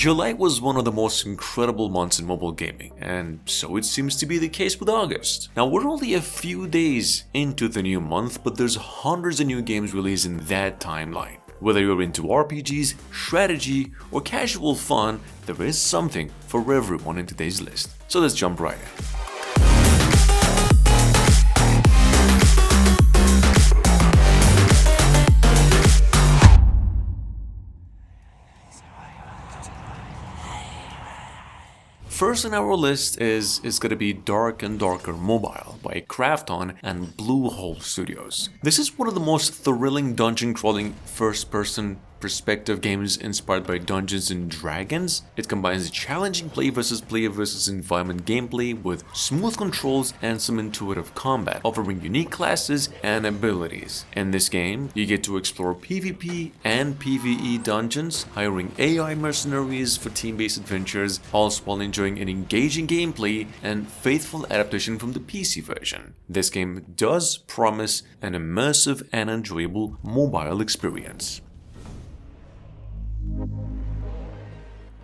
July was one of the most incredible months in mobile gaming, and so it seems to be the case with August. Now we're only a few days into the new month, but there's hundreds of new games released in that timeline. Whether you're into RPGs, strategy, or casual fun, there is something for everyone in today's list. So let's jump right in. First on our list is gonna be Dark and Darker Mobile by Krafton and Bluehole Studios. This is one of the most thrilling dungeon crawling first-person perspective games inspired by Dungeons and Dragons. It combines challenging player versus environment gameplay with smooth controls and some intuitive combat, offering unique classes and abilities. In this game, you get to explore PvP and PvE dungeons, hiring AI mercenaries for team-based adventures, all while enjoying an engaging gameplay and faithful adaptation from the PC version. This game does promise an immersive and enjoyable mobile experience.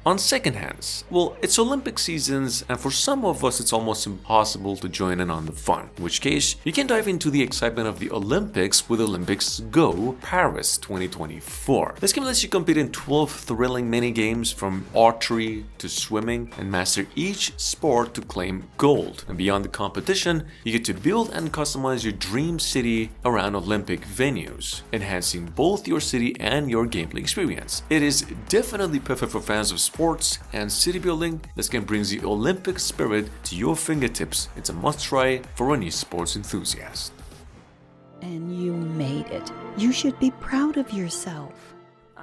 On second hands, well, it's Olympic seasons, and for some of us it's almost impossible to join in on the fun, in which case you can dive into the excitement of the Olympics with Olympics Go Paris 2024. This game lets you compete in 12 thrilling mini games from archery to swimming and master each sport to claim gold. And beyond the competition, you get to build and customize your dream city around Olympic venues, enhancing both your city and your gameplay experience. It is definitely perfect for fans of sports and city building. This game brings the Olympic spirit to your fingertips. It's a must-try for any sports enthusiast. And you made it. You should be proud of yourself.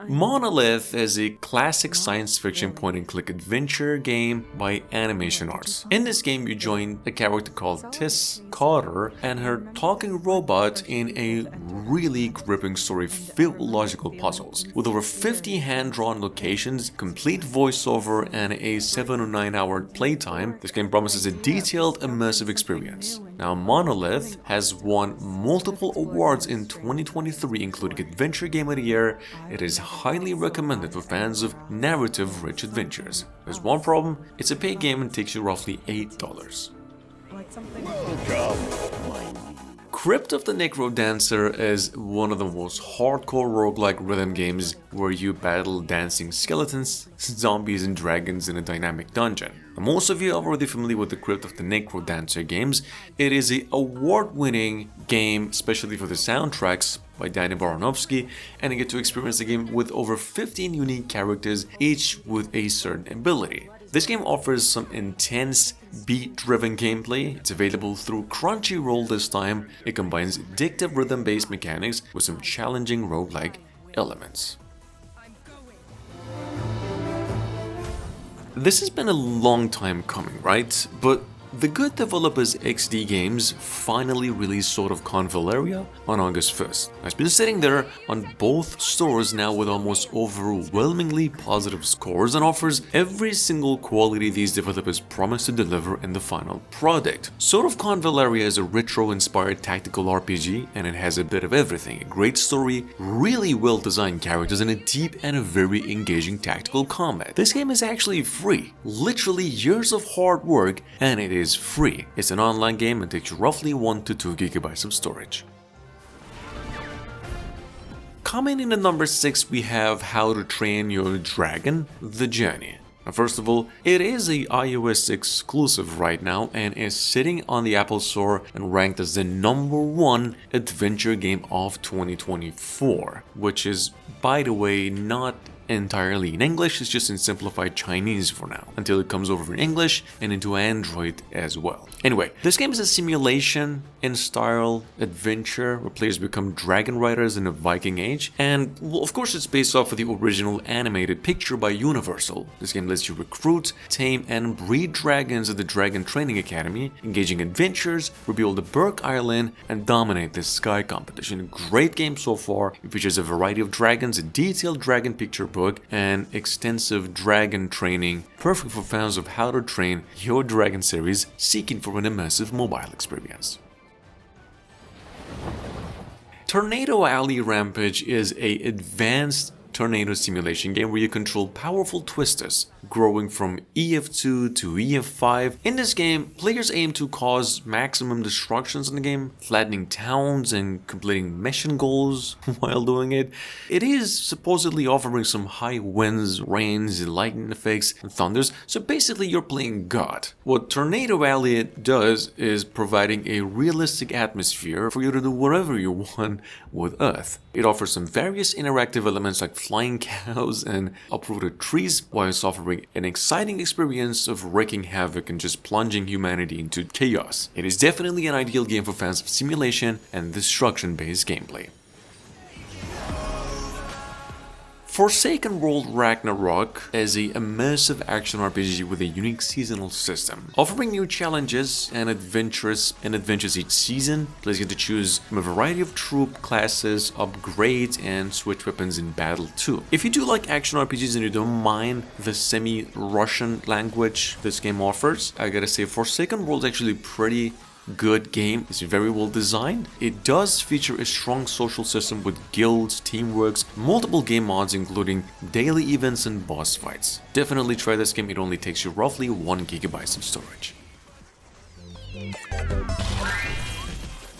Monolith is a classic science fiction point-and-click adventure game by Animation Arts. In this game, you join a character called Tess Carter and her talking robot in a really gripping story filled with logical puzzles. With over 50 hand-drawn locations, complete voiceover, and a 7 or 9 hour playtime, this game promises a detailed, immersive experience. Now, Monolith has won multiple awards in 2023, including Adventure Game of the Year. It is highly recommended for fans of narrative-rich adventures. There's one problem: it's a paid game and takes you roughly $8. Crypt of the NecroDancer is one of the most hardcore roguelike rhythm games where you battle dancing skeletons, zombies, and dragons in a dynamic dungeon. Now, most of you are already familiar with the Crypt of the NecroDancer games. It is an award-winning game, especially for the soundtracks by Danny Baranowski, and you get to experience the game with over 15 unique characters, each with a certain ability. This game offers some intense, beat-driven gameplay. It's available through Crunchyroll this time. It combines addictive rhythm-based mechanics with some challenging roguelike elements. This has been a long time coming, right? But the good developers XD Games finally released Sword of Convallaria on August 1st. It's been sitting there on both stores now with almost overwhelmingly positive scores and offers every single quality these developers promised to deliver in the final product. Sword of Convallaria is a retro-inspired tactical RPG, and it has a bit of everything: a great story, really well-designed characters, and a deep and a very engaging tactical combat. This game is actually free, literally years of hard work, and it is free. It's an online game and takes roughly 1 to 2 gigabytes of storage. Coming in at number 6, we have How to Train Your Dragon: The Journey. Now, first of all, it is a iOS exclusive right now and is sitting on the Apple Store and ranked as the #1 adventure game of 2024, which is, by the way, not entirely in English. It's just in simplified Chinese for now, until it comes over in English and into Android as well. Anyway, this game is a simulation in style adventure where players become dragon riders in the Viking Age, and well, of course it's based off of the original animated picture by Universal. This game lets you recruit, tame, and breed dragons at the Dragon Training Academy, engaging adventures, rebuild the Burke Island, and dominate this sky competition. Great game so far. It features a variety of dragons, a detailed dragon picture book, and extensive dragon training, perfect for fans of How to Train Your Dragon series seeking for an immersive mobile experience. Tornado Alley Rampage is an advanced tornado simulation game where you control powerful twisters, growing from EF2 to EF5. In this game, players aim to cause maximum destructions in the game, flattening towns and completing mission goals while doing it. It is supposedly offering some high winds, rains, lightning effects, and thunders, so basically you're playing God. What Tornado Alley does is providing a realistic atmosphere for you to do whatever you want with Earth. It offers some various interactive elements like flying cows and uprooted trees, whilst offering an exciting experience of wreaking havoc and just plunging humanity into chaos. It is definitely an ideal game for fans of simulation and destruction-based gameplay. Forsaken World Ragnarok is an immersive action RPG with a unique seasonal system, offering new challenges and adventures each season. Players get to choose from a variety of troop classes, upgrade, and switch weapons in battle too. If you do like action RPGs and you don't mind the semi-Russian language this game offers, I gotta say Forsaken World is actually pretty good game. It's very well designed. It does feature a strong social system with guilds, teamworks, multiple game mods including daily events and boss fights. Definitely try this game, it only takes you roughly 1 GB of storage.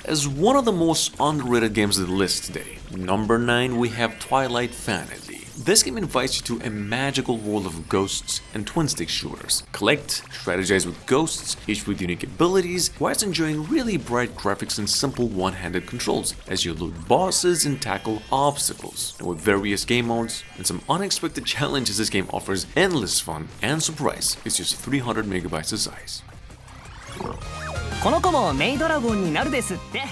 As one of the most underrated games of the list today, number 9 we have Twilight Fantasy. This game invites you to a magical world of ghosts and twin-stick shooters. Collect, strategize with ghosts, each with unique abilities, whilst enjoying really bright graphics and simple one-handed controls as you loot bosses and tackle obstacles. And with various game modes and some unexpected challenges, this game offers endless fun and surprise. It's just 300 megabytes of size. この子もメイドラゴンになるですって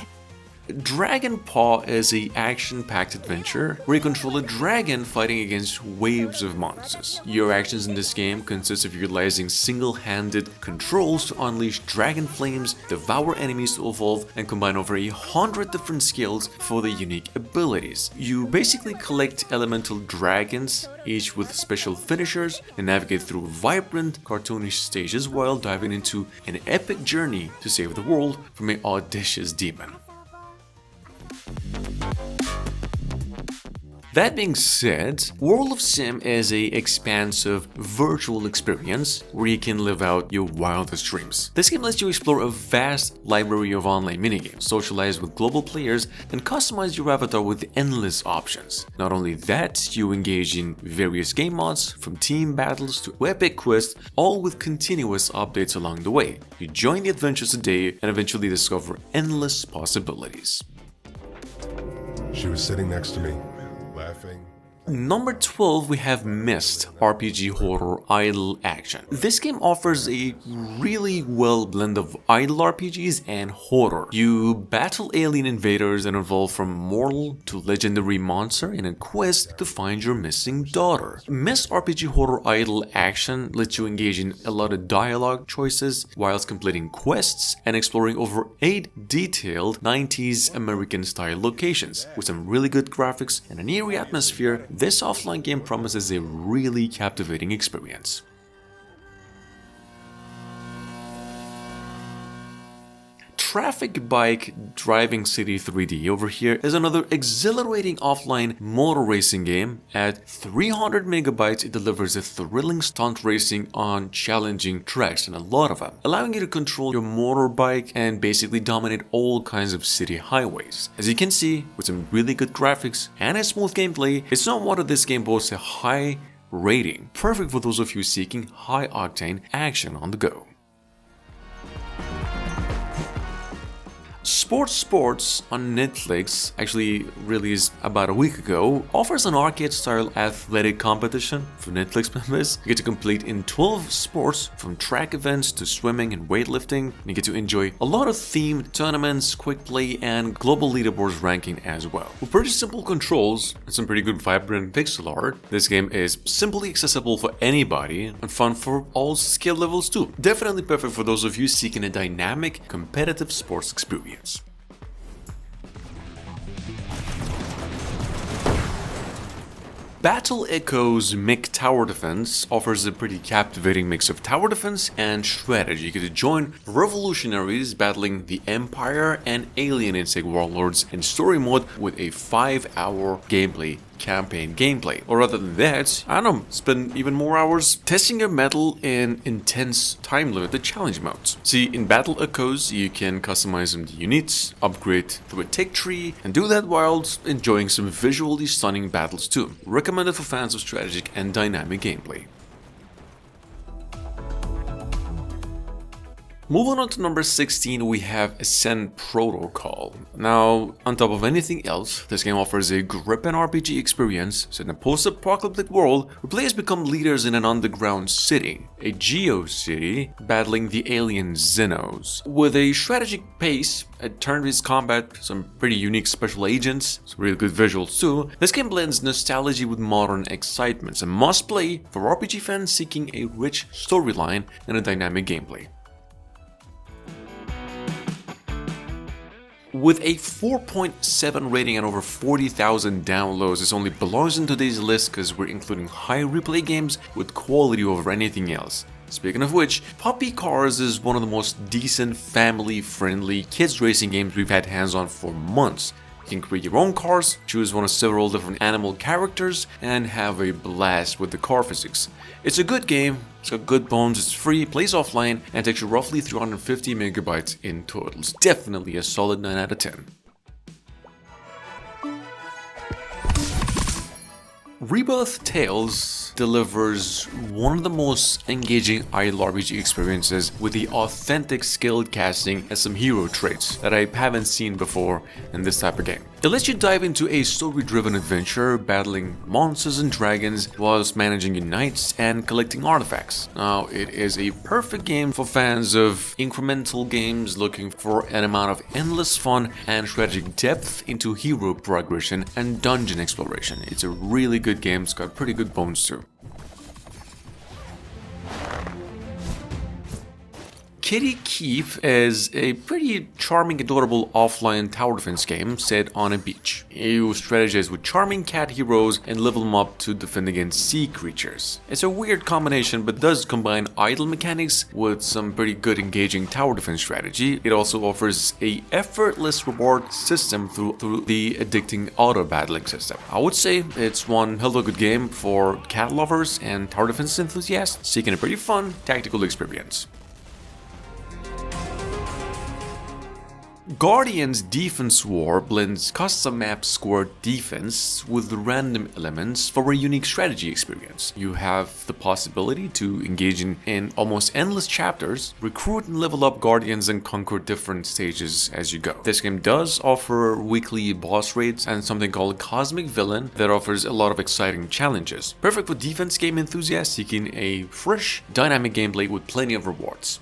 Dragon Paw is an action-packed adventure where you control a dragon fighting against waves of monsters. Your actions in this game consist of utilizing single-handed controls to unleash dragon flames, devour enemies to evolve, and combine over 100 different skills for the unique abilities. You basically collect elemental dragons, each with special finishers, and navigate through vibrant, cartoonish stages while diving into an epic journey to save the world from an audacious demon. That being said, World of Sim is an expansive virtual experience where you can live out your wildest dreams. This game lets you explore a vast library of online minigames, socialize with global players, and customize your avatar with endless options. Not only that, you engage in various game mods, from team battles to epic quests, all with continuous updates along the way. You join the adventures today and eventually discover endless possibilities. She was sitting next to me, laughing. Number 12 we have Myst RPG Horror Idle Action. This game offers a really well blend of idle RPGs and horror. You battle alien invaders and evolve from mortal to legendary monster in a quest to find your missing daughter. Myst RPG Horror Idle Action lets you engage in a lot of dialogue choices whilst completing quests and exploring over 8 detailed 90s American style locations. With some really good graphics and an eerie atmosphere, this offline game promises a really captivating experience. Traffic Bike Driving City 3D over here is another exhilarating offline motor racing game. At 300 megabytes, it delivers a thrilling stunt racing on challenging tracks, and a lot of them, allowing you to control your motorbike and basically dominate all kinds of city highways. As you can see, with some really good graphics and a smooth gameplay, it's no wonder this game boasts a high rating, perfect for those of you seeking high-octane action on the go. Sports on Netflix, actually released about a week ago, offers an arcade-style athletic competition for Netflix members. You get to complete in 12 sports, from track events to swimming and weightlifting. You get to enjoy a lot of themed tournaments, quick play, and global leaderboards ranking as well. With pretty simple controls and some pretty good vibrant pixel art, this game is simply accessible for anybody and fun for all skill levels too. Definitely perfect for those of you seeking a dynamic, competitive sports experience. Battle Echo's Mech Tower Defense offers a pretty captivating mix of tower defense and strategy. You get to join revolutionaries battling the Empire and alien insect warlords in story mode with a 5-hour gameplay campaign gameplay. Or rather than that, I don't know, spend even more hours testing your metal in intense time-limited challenge modes. See, in Battle Echoes, you can customize some units, upgrade through a tech tree, and do that while enjoying some visually stunning battles too. Recommended for fans of strategic and dynamic gameplay. Moving on to number 16, we have Ascent Protocol. Now, on top of anything else, this game offers a gripping RPG experience set in a post-apocalyptic world where players become leaders in an underground city, a geo-city, battling the alien Xenos. With a strategic pace, a turn-based combat, some pretty unique special agents, some really good visuals too, this game blends nostalgia with modern excitement. It's a must-play for RPG fans seeking a rich storyline and a dynamic gameplay. With a 4.7 rating and over 40,000 downloads, this only belongs in today's list because we're including high replay games with quality over anything else. Speaking of which, Puppy Cars is one of the most decent, family-friendly kids racing games we've had hands on for months. You can create your own cars, choose one of several different animal characters, and have a blast with the car physics. It's a good game, it's got good bones, it's free, plays offline, and takes you roughly 350 megabytes in total. It's definitely a solid 9 out of 10. Rebirth Tales delivers one of the most engaging idle RPG experiences with the authentic skilled casting and some hero traits that I haven't seen before in this type of game. It lets you dive into a story-driven adventure, battling monsters and dragons whilst managing your knights and collecting artifacts. Now, it is a perfect game for fans of incremental games looking for an amount of endless fun and strategic depth into hero progression and dungeon exploration. It's a really good game, it's got pretty good bones too. Kitty Keep is a pretty charming, adorable offline tower defense game set on a beach. You strategize with charming cat heroes and level them up to defend against sea creatures. It's a weird combination but does combine idle mechanics with some pretty good engaging tower defense strategy. It also offers a effortless reward system through the addicting auto battling system. I would say it's one hell of a good game for cat lovers and tower defense enthusiasts seeking a pretty fun tactical experience. Guardian's Defense War blends custom map squad defense with random elements for a unique strategy experience. You have the possibility to engage in almost endless chapters, recruit and level up Guardians and conquer different stages as you go. This game does offer weekly boss raids and something called Cosmic Villain that offers a lot of exciting challenges. Perfect for defense game enthusiasts seeking a fresh, dynamic gameplay with plenty of rewards.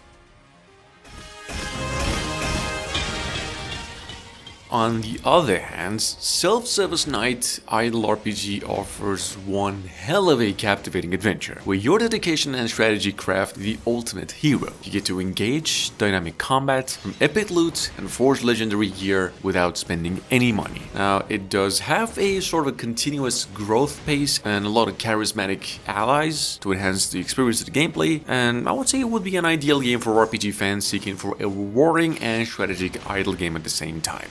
On the other hand, Self-Service Knight Idle RPG offers one hell of a captivating adventure, where your dedication and strategy craft the ultimate hero. You get to engage dynamic combat, from epic loot and forge legendary gear without spending any money. Now, it does have a sort of a continuous growth pace and a lot of charismatic allies to enhance the experience of the gameplay, and I would say it would be an ideal game for RPG fans seeking for a rewarding and strategic idle game at the same time.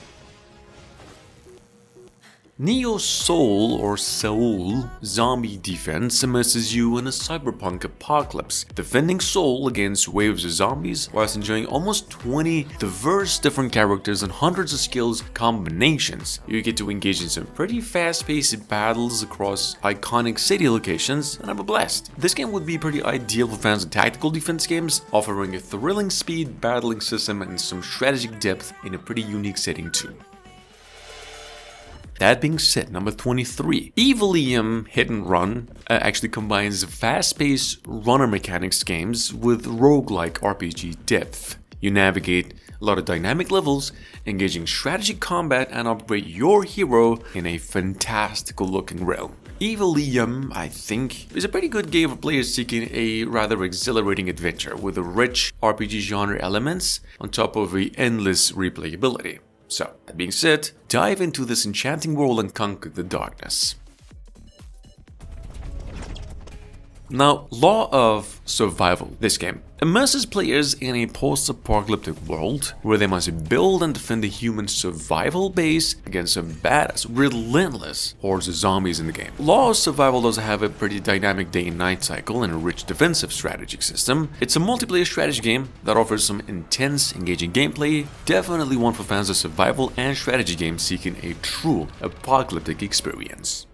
Neo Seoul or Seoul Zombie Defense immerses you in a cyberpunk apocalypse, defending Seoul against waves of zombies whilst enjoying almost 20 diverse different characters and hundreds of skills combinations. You get to engage in some pretty fast-paced battles across iconic city locations and have a blast. This game would be pretty ideal for fans of tactical defense games, offering a thrilling speed battling system and some strategic depth in a pretty unique setting too. That being said, number 23, Evilium Hit and Run actually combines fast-paced runner mechanics games with roguelike RPG depth. You navigate a lot of dynamic levels, engaging strategy combat and upgrade your hero in a fantastical looking realm. Evilium, I think, is a pretty good game for players seeking a rather exhilarating adventure with a rich RPG genre elements on top of the endless replayability. So, that being said, dive into this enchanting world and conquer the darkness. Now, Law of Survival, this game, immerses players in a post-apocalyptic world where they must build and defend a human survival base against some badass, relentless hordes of zombies in the game. Law of Survival does have a pretty dynamic day and night cycle and a rich defensive strategy system. It's a multiplayer strategy game that offers some intense, engaging gameplay, definitely one for fans of survival and strategy games seeking a true apocalyptic experience.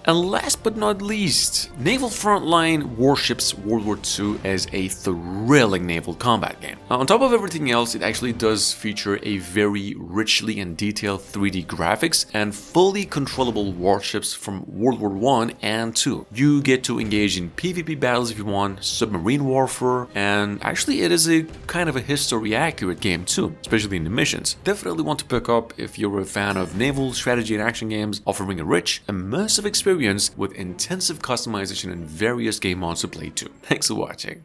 And last but not least, Naval Frontline Warships World War II as a thrilling naval combat game. Now, on top of everything else, it actually does feature a very richly and detailed 3D graphics and fully controllable warships from World War I and II. You get to engage in PvP battles if you want, submarine warfare, and actually it is a kind of a history-accurate game too, especially in the missions. Definitely want to pick up if you're a fan of naval strategy and action games offering a rich, immersive experience with intensive customization and various game modes to play too. Thanks for watching.